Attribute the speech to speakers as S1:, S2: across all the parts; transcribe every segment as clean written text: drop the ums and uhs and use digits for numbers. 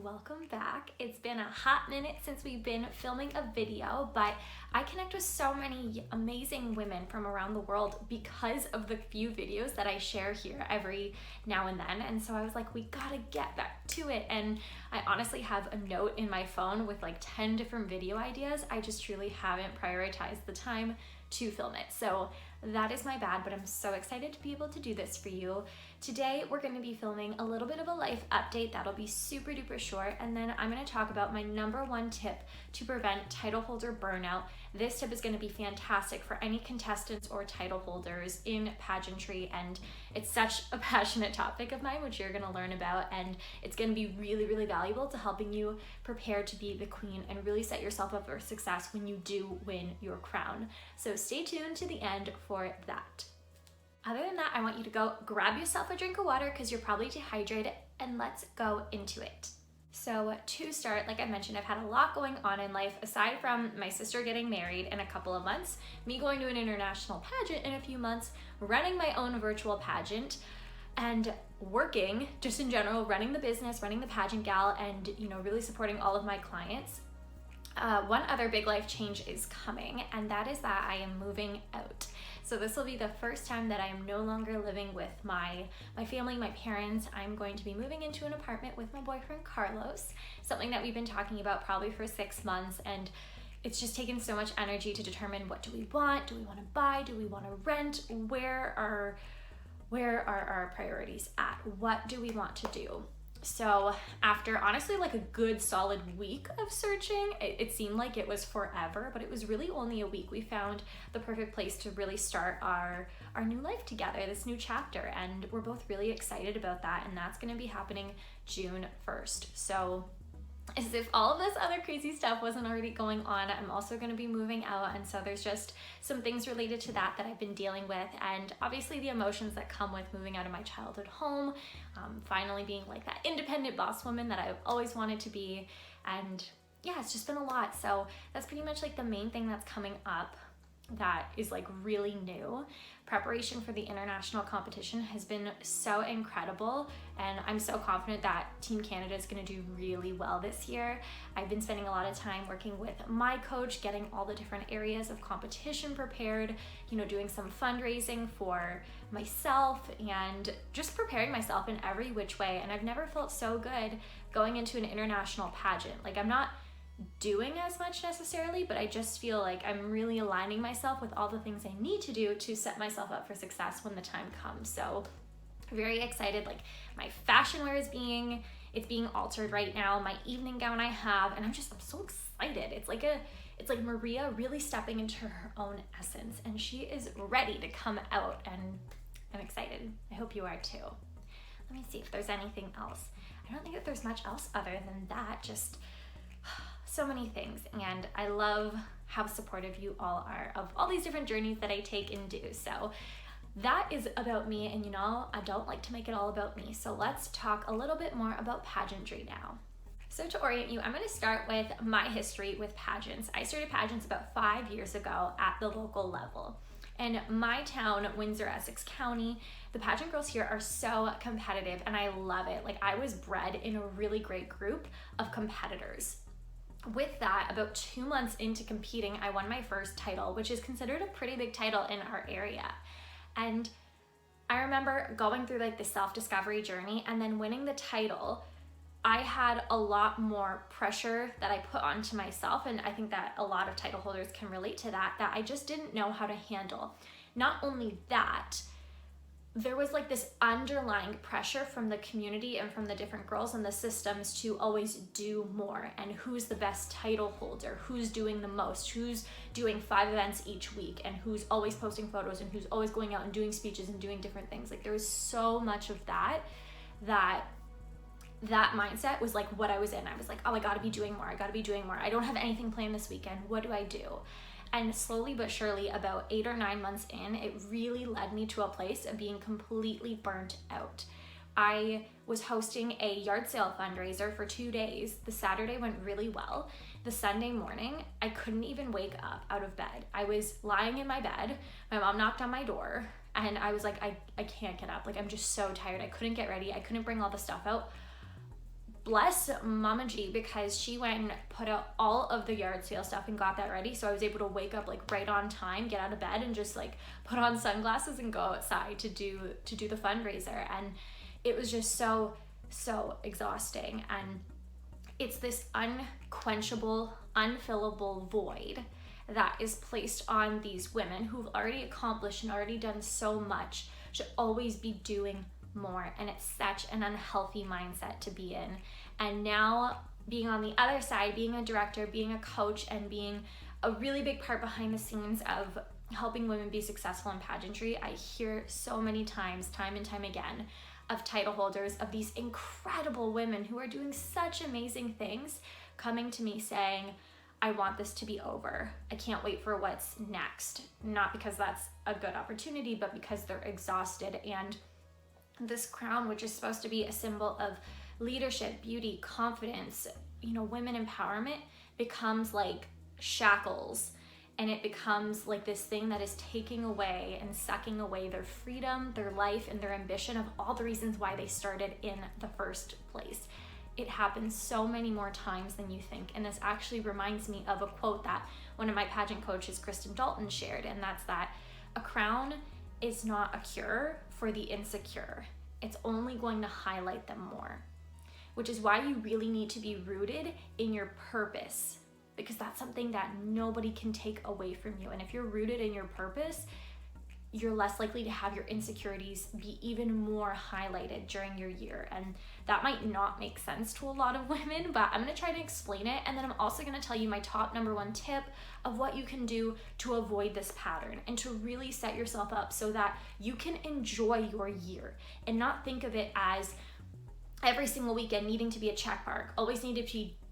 S1: welcome back. It's been a hot minute since we've been filming a video, but I connect with so many amazing women from around the world because of the few videos that I share here every now and then. And so I was like, we gotta get back to it. And I honestly have a note in my phone with like 10 different video ideas. I just truly haven't prioritized the time to film it. So that is my bad, but I'm so excited to be able to do this for you. Today, we're going to be filming a little bit of a life update that'll be super duper short, and then I'm going to talk about my number one tip to prevent title holder burnout. This tip is going to be fantastic for any contestants or title holders in pageantry, and it's such a passionate topic of mine, which you're going to learn about, and it's going to be really, really valuable to helping you prepare to be the queen and really set yourself up for success when you do win your crown. So stay tuned to the end for that. Other than that, I want you to go grab yourself a drink of water because you're probably dehydrated, and let's go into it. So to start, like I mentioned, I've had a lot going on in life aside from my sister getting married in a couple of months, me going to an international pageant in a few months, running my own virtual pageant, and working just in general, running the business, running the pageant gal, and really supporting all of my clients. One other big life change is coming, and that is that I am moving out. So this will be the first time that I am no longer living with my family, my parents. I'm going to be moving into an apartment with my boyfriend, Carlos, something that we've been talking about probably for 6 months, and it's just taken so much energy to determine, what do we want? Do we want to buy? Do we want to rent? Where are our priorities at? What do we want to do? So after honestly like a good solid week of searching, it seemed like it was forever, but it was really only a week. We found the perfect place to really start our new life together, this new chapter, and we're both really excited about that, and that's going to be happening June 1st. So as if all of this other crazy stuff wasn't already going on, I'm also going to be moving out, and so there's just some things related to that I've been dealing with, and obviously the emotions that come with moving out of my childhood home, finally being like that independent boss woman that I've always wanted to be, and yeah, it's just been a lot. So that's pretty much like the main thing that's coming up that is like really new. Preparation for the international competition has been so incredible, and I'm so confident that Team Canada is going to do really well this year. I've been spending a lot of time working with my coach, getting all the different areas of competition prepared, doing some fundraising for myself and just preparing myself in every which way. And I've never felt so good going into an international pageant. Like, I'm not doing as much necessarily, but I just feel like I'm really aligning myself with all the things I need to do to set myself up for success when the time comes. So very excited. Like, my fashion wear is being altered right now. My evening gown I have, and I'm so excited. It's like Maria really stepping into her own essence, and she is ready to come out, and I'm excited. I hope you are too. Let me see if there's anything else. I don't think that there's much else other than that. Just so many things, and I love how supportive you all are of all these different journeys that I take and do. So that is about me, and I don't like to make it all about me. So let's talk a little bit more about pageantry now. So to orient you, I'm going to start with my history with pageants. I started pageants about 5 years ago at the local level. In my town, Windsor, Essex County, the pageant girls here are so competitive, and I love it. Like, I was bred in a really great group of competitors. With that, about 2 months into competing, I won my first title, which is considered a pretty big title in our area. And I remember going through like the self-discovery journey, and then winning the title, I had a lot more pressure that I put onto myself, and I think that a lot of title holders can relate to that I just didn't know how to handle. Not only that, there was like this underlying pressure from the community and from the different girls in the systems to always do more, and who's the best title holder, who's doing the most, who's doing 5 events each week, and who's always posting photos, and who's always going out and doing speeches and doing different things. Like, there was so much of that mindset was like what I was in. I was like, oh, I gotta be doing more. I don't have anything planned this weekend. What do I do? And slowly but surely, about 8 or 9 months in, it really led me to a place of being completely burnt out. I was hosting a yard sale fundraiser for 2 days. The Saturday went really well. The Sunday morning, I couldn't even wake up out of bed. I was lying in my bed. My mom knocked on my door, and I was like, I can't get up. Like, I'm just so tired. I couldn't get ready. I couldn't bring all the stuff out. bless Mama G, because she went and put out all of the yard sale stuff and got that ready. So I was able to wake up like right on time, get out of bed and just like put on sunglasses and go outside to do the fundraiser. And it was just so exhausting. And it's this unquenchable, unfillable void that is placed on these women who've already accomplished and already done so much, to always be doing more. And it's such an unhealthy mindset to be in. And now being on the other side, being a director, being a coach, and being a really big part behind the scenes of helping women be successful in pageantry, I hear so many times, time and time again, of title holders, of these incredible women who are doing such amazing things, coming to me saying, I want this to be over. I can't wait for what's next. Not because that's a good opportunity, but because they're exhausted. And this crown, which is supposed to be a symbol of leadership, beauty, confidence, women empowerment, becomes like shackles. And it becomes like this thing that is taking away and sucking away their freedom, their life, and their ambition of all the reasons why they started in the first place. It happens so many more times than you think. And this actually reminds me of a quote that one of my pageant coaches, Kristen Dalton, shared. And that's that a crown is not a cure for the insecure. It's only going to highlight them more, which is why you really need to be rooted in your purpose, because that's something that nobody can take away from you. And if you're rooted in your purpose, you're less likely to have your insecurities be even more highlighted during your year. And that might not make sense to a lot of women, but I'm going to try to explain it. And then I'm also going to tell you my top number one tip of what you can do to avoid this pattern and to really set yourself up so that you can enjoy your year and not think of it as every single weekend needing to be a check mark, always need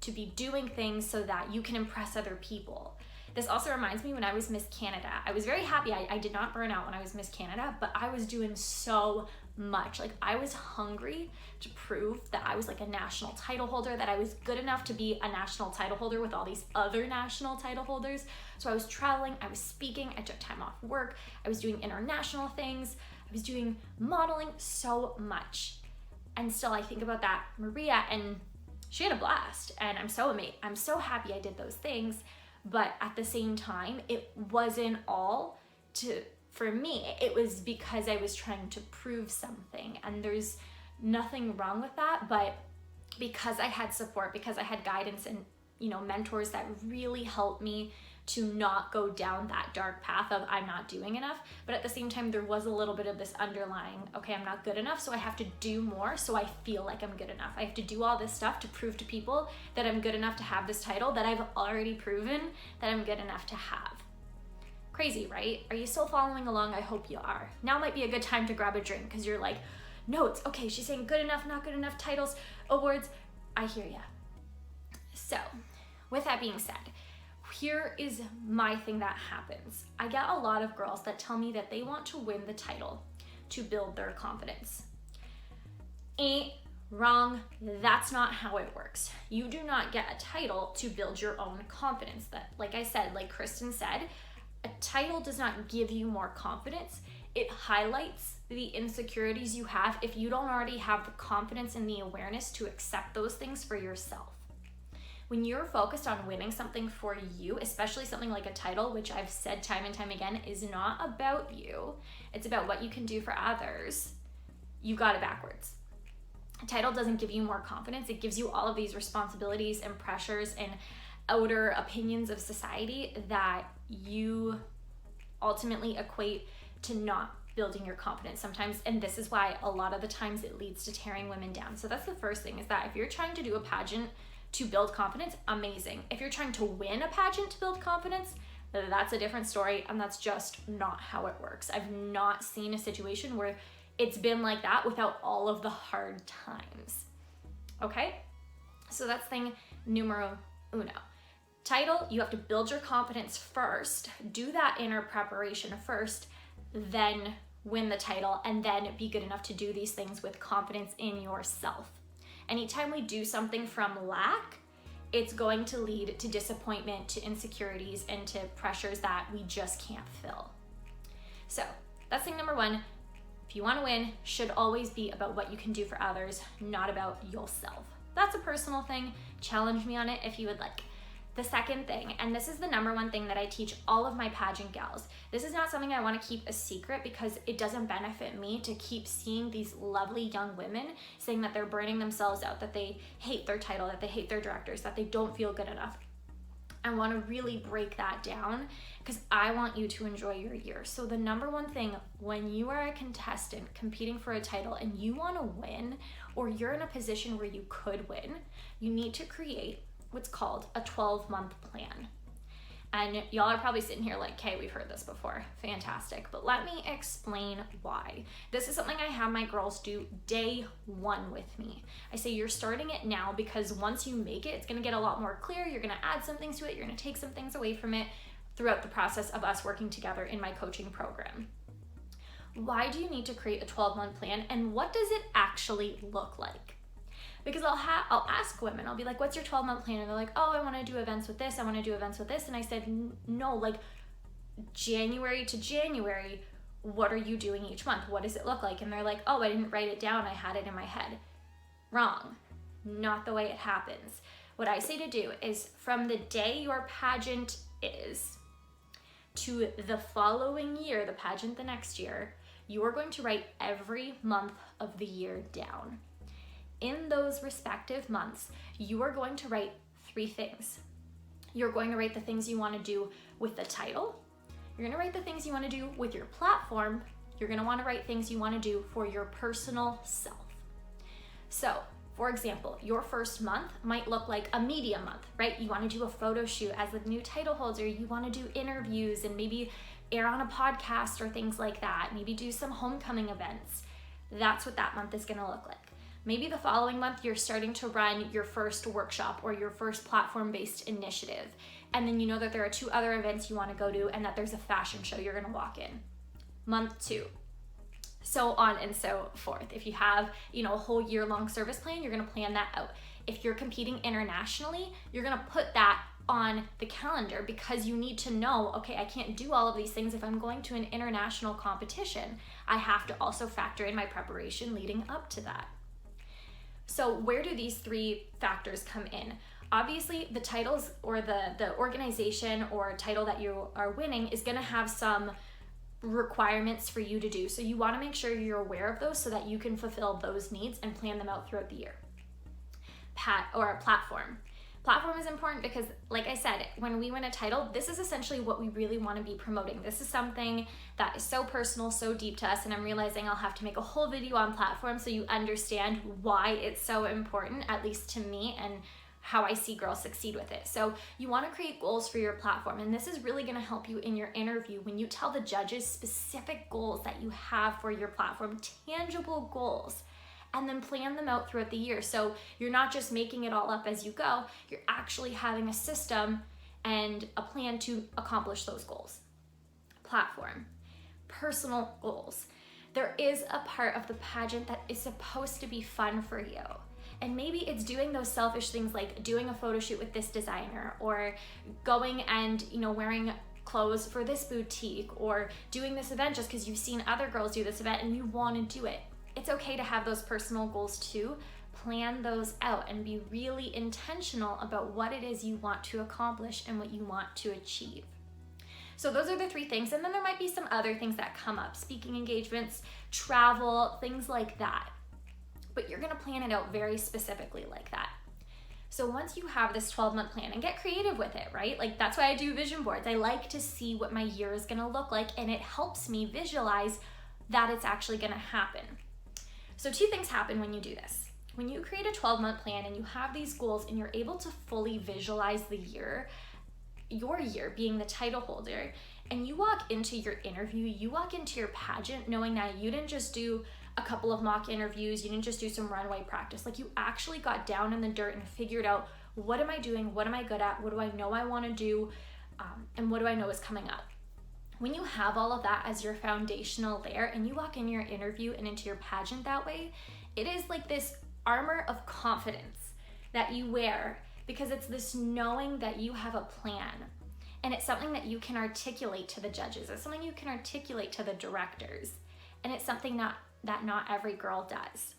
S1: to be doing things so that you can impress other people. This also reminds me when I was Miss Canada. I was very happy. I did not burn out when I was Miss Canada, but I was doing so much. Like, I was hungry to prove that I was like a national title holder, that I was good enough to be a national title holder with all these other national title holders. So I was traveling, I was speaking, I took time off work, I was doing international things, I was doing modeling, so much. And still I think about that Maria, and she had a blast, and I'm so happy I did those things. But at the same time, it wasn't all for me. It was because I was trying to prove something, and there's nothing wrong with that. But because I had support, because I had guidance and mentors that really helped me to not go down that dark path of I'm not doing enough. But at the same time, there was a little bit of this underlying, okay, I'm not good enough, so I have to do more so I feel like I'm good enough. I have to do all this stuff to prove to people that I'm good enough to have this title that I've already proven that I'm good enough to have. Crazy, right? Are you still following along? I hope you are. Now might be a good time to grab a drink, because you're like, no, it's okay. She's saying good enough, not good enough, titles, awards. I hear ya. So with that being said, here is my thing that happens. I get a lot of girls that tell me that they want to win the title to build their confidence. Ain't wrong. That's not how it works. You do not get a title to build your own confidence. That, like I said, like Kristen said, a title does not give you more confidence. It highlights the insecurities you have if you don't already have the confidence and the awareness to accept those things for yourself. When you're focused on winning something for you, especially something like a title, which I've said time and time again is not about you, it's about what you can do for others, you got it backwards. A title doesn't give you more confidence. It gives you all of these responsibilities and pressures and outer opinions of society that you ultimately equate to not building your confidence sometimes. And this is why a lot of the times it leads to tearing women down. So that's the first thing, is that if you're trying to do a pageant to build confidence, amazing. If you're trying to win a pageant to build confidence, that's a different story, and that's just not how it works. I've not seen a situation where it's been like that without all of the hard times. Okay? So that's thing numero uno. Title, you have to build your confidence first, do that inner preparation first, then win the title, and then be good enough to do these things with confidence in yourself. Anytime we do something from lack, it's going to lead to disappointment, to insecurities, and to pressures that we just can't fill. So that's thing number one. If you want to win, should always be about what you can do for others, not about yourself. That's a personal thing. Challenge me on it if you would like. The second thing, and this is the number one thing that I teach all of my pageant gals, this is not something I want to keep a secret because it doesn't benefit me to keep seeing these lovely young women saying that they're burning themselves out, that they hate their title, that they hate their directors, that they don't feel good enough. I want to really break that down because I want you to enjoy your year. So the number one thing when you are a contestant competing for a title and you want to win, or you're in a position where you could win, you need to create what's called a 12-month plan. And y'all are probably sitting here like, okay, we've heard this before. Fantastic. But let me explain why. This is something I have my girls do day one with me. I say you're starting it now because once you make it, it's going to get a lot more clear. You're going to add some things to it. You're going to take some things away from it throughout the process of us working together in my coaching program. Why do you need to create a 12-month plan, and what does it actually look like? Because I'll ask women, I'll be like, what's your 12-month plan? And they're like, oh, I want to do events with this, I want to do events with this. And I said, no, like January to January, what are you doing each month? What does it look like? And they're like, oh, I didn't write it down, I had it in my head. Wrong. Not the way it happens. What I say to do is from the day your pageant is to the following year, the pageant the next year, you are going to write every month of the year down. In those respective months, you are going to write 3 things. You're going to write the things you want to do with the title. You're going to write the things you want to do with your platform. You're going to want to write things you want to do for your personal self. So, for example, your first month might look like a media month, right? You want to do a photo shoot as the new title holder. You want to do interviews and maybe air on a podcast or things like that. Maybe do some homecoming events. That's what that month is going to look like. Maybe the following month you're starting to run your first workshop or your first platform-based initiative. And then you know that there are 2 other events you want to go to and that there's a fashion show you're going to walk in. Month 2. So on and so forth. If you have, a whole year-long service plan, you're going to plan that out. If you're competing internationally, you're going to put that on the calendar because you need to know, okay, I can't do all of these things if I'm going to an international competition. I have to also factor in my preparation leading up to that. So where do these 3 factors come in? Obviously, the titles or the organization or title that you are winning is going to have some requirements for you to do. So you want to make sure you're aware of those so that you can fulfill those needs and plan them out throughout the year. Platform. Platform is important because, like I said, when we win a title, this is essentially what we really want to be promoting. This is something that is so personal, so deep to us, and I'm realizing I'll have to make a whole video on platform so you understand why it's so important, at least to me, and how I see girls succeed with it. So you want to create goals for your platform, and this is really going to help you in your interview when you tell the judges specific goals that you have for your platform, tangible goals, and then plan them out throughout the year. So you're not just making it all up as you go, you're actually having a system and a plan to accomplish those goals. Platform, personal goals. There is a part of the pageant that is supposed to be fun for you. And maybe it's doing those selfish things like doing a photo shoot with this designer, or going and, wearing clothes for this boutique, or doing this event just because you've seen other girls do this event and you want to do it. It's okay to have those personal goals too. Plan those out and be really intentional about what it is you want to accomplish and what you want to achieve. So those are the 3 things. And then there might be some other things that come up, speaking engagements, travel, things like that. But you're going to plan it out very specifically like that. So once you have this 12-month plan, and get creative with it, right? Like that's why I do vision boards. I like to see what my year is going to look like, and it helps me visualize that it's actually going to happen. So 2 things happen when you do this. When you create a 12-month plan and you have these goals and you're able to fully visualize the year, your year being the title holder, and you walk into your interview, you walk into your pageant knowing that you didn't just do a couple of mock interviews, you didn't just do some runway practice, like you actually got down in the dirt and figured out, what am I doing, what am I good at, what do I know I want to do, and what do I know is coming up. When you have all of that as your foundational layer and you walk in your interview and into your pageant that way, it is like this armor of confidence that you wear, because it's this knowing that you have a plan, and it's something that you can articulate to the judges, it's something you can articulate to the directors, and it's something that not every girl does.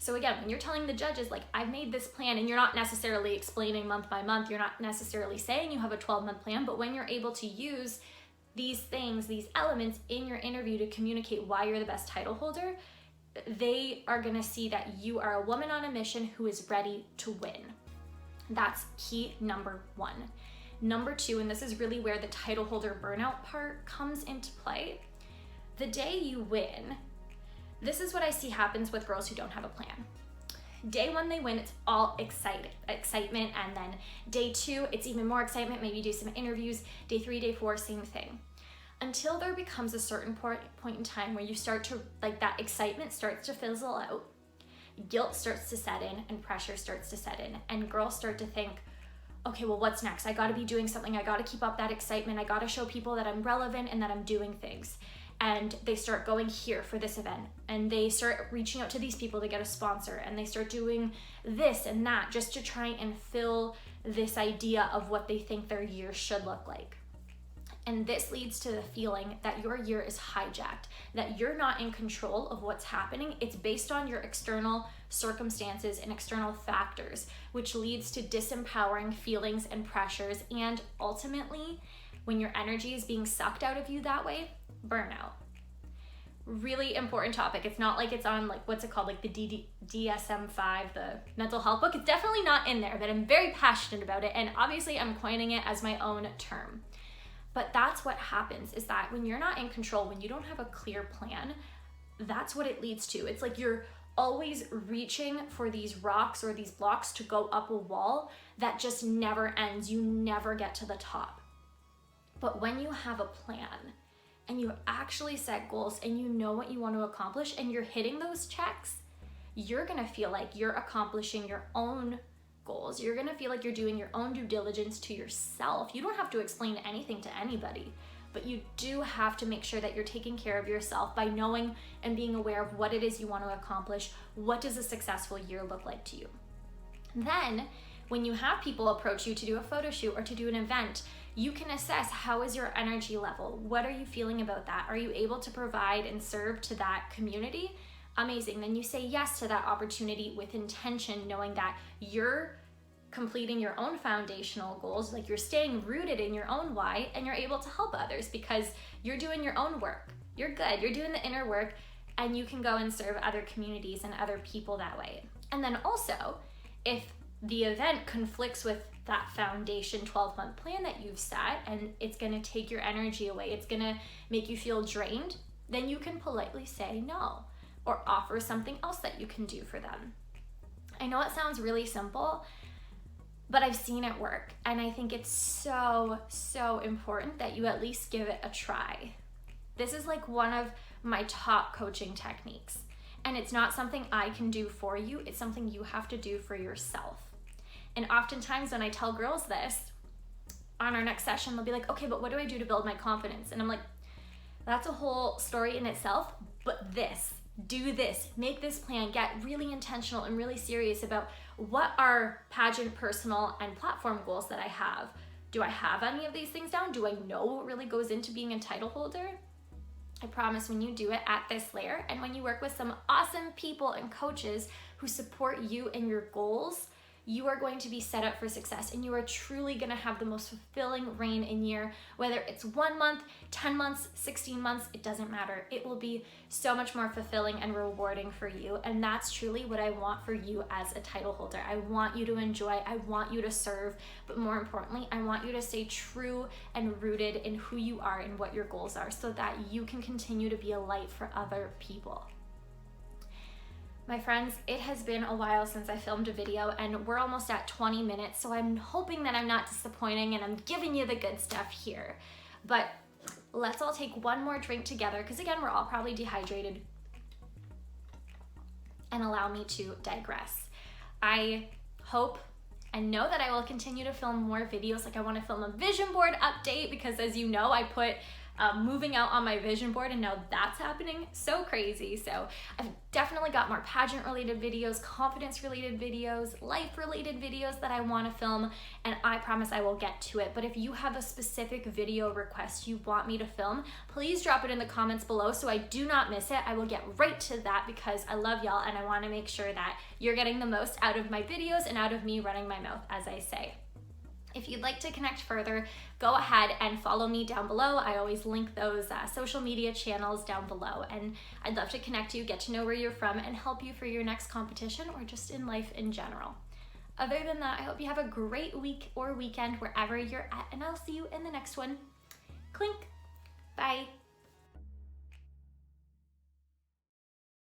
S1: So again, when you're telling the judges, like, I've made this plan, and you're not necessarily explaining month by month, you're not necessarily saying you have a 12-month plan, but when you're able to use these things, these elements in your interview to communicate why you're the best title holder, they are gonna see that you are a woman on a mission who is ready to win. That's key number one. Number two, and this is really where the title holder burnout part comes into play. The day you win, this is what I see happens with girls who don't have a plan. Day one, they win, it's all excitement, and then day two, it's even more excitement, maybe do some interviews. Day three, day four, same thing. Until there becomes a certain point in time where you start to, like, that excitement starts to fizzle out, guilt starts to set in, and pressure starts to set in, and girls start to think, okay, well, what's next? I gotta be doing something, I gotta keep up that excitement, I gotta show people that I'm relevant and that I'm doing things. And they start going here for this event, and they start reaching out to these people to get a sponsor, and they start doing this and that just to try and fill this idea of what they think their year should look like. And this leads to the feeling that your year is hijacked, that you're not in control of what's happening. It's based on your external circumstances and external factors, which leads to disempowering feelings and pressures. And ultimately, when your energy is being sucked out of you that way, burnout. Really important topic. It's not like it's on, like, what's it called, like the DSM-5, the mental health book. It's definitely not in there, but I'm very passionate about it, and obviously I'm coining it as my own term. But that's what happens, is that when you're not in control, when you don't have a clear plan, that's what it leads to. It's like you're always reaching for these rocks or these blocks to go up a wall that just never ends. You never get to the top. But when you have a plan, and you actually set goals, and you know what you want to accomplish, and you're hitting those checks, you're gonna feel like you're accomplishing your own goals. You're gonna feel like you're doing your own due diligence to yourself. You don't have to explain anything to anybody, but you do have to make sure that you're taking care of yourself by knowing and being aware of what it is you want to accomplish. What does a successful year look like to you? Then, when you have people approach you to do a photo shoot or to do an event, you can assess, how is your energy level? What are you feeling about that? Are you able to provide and serve to that community? Amazing. Then you say yes to that opportunity with intention, knowing that you're completing your own foundational goals, like you're staying rooted in your own why, and you're able to help others because you're doing your own work. You're good. You're doing the inner work, and you can go and serve other communities and other people that way. And then also, if the event conflicts with that foundation 12-month plan that you've set, and it's gonna take your energy away, it's gonna make you feel drained, then you can politely say no, or offer something else that you can do for them. I know it sounds really simple, but I've seen it work, and I think it's so, so important that you at least give it a try. This is like one of my top coaching techniques, and it's not something I can do for you, it's something you have to do for yourself. And oftentimes when I tell girls this, on our next session, they'll be like, okay, but what do I do to build my confidence? And I'm like, that's a whole story in itself, but do this, make this plan, get really intentional and really serious about what are pageant, personal, and platform goals that I have. Do I have any of these things down? Do I know what really goes into being a title holder? I promise when you do it at this layer, and when you work with some awesome people and coaches who support you and your goals, you are going to be set up for success, and you are truly going to have the most fulfilling reign in year, whether it's 1 month, 10 months, 16 months, it doesn't matter. It will be so much more fulfilling and rewarding for you, and that's truly what I want for you as a title holder. I want you to enjoy, I want you to serve, but more importantly, I want you to stay true and rooted in who you are and what your goals are, so that you can continue to be a light for other people. My friends, it has been a while since I filmed a video, and we're almost at 20 minutes, so I'm hoping that I'm not disappointing and I'm giving you the good stuff here. But let's all take one more drink together, because again, we're all probably dehydrated, and allow me to digress. I hope and know that I will continue to film more videos. Like, I want to film a vision board update, because as you know, I put moving out on my vision board, and now that's happening. So crazy. So I've definitely got more pageant related videos, confidence related videos, life related videos that I want to film, and I promise I will get to it. But if you have a specific video request you want me to film, please drop it in the comments below so I do not miss it. I will get right to that because I love y'all and I want to make sure that you're getting the most out of my videos and out of me running my mouth, as I say. If you'd like to connect further, go ahead and follow me down below. I always link those social media channels down below, and I'd love to connect you, get to know where you're from, and help you for your next competition or just in life in general. Other than that, I hope you have a great week or weekend wherever you're at, and I'll see you in the next one. Clink. Bye.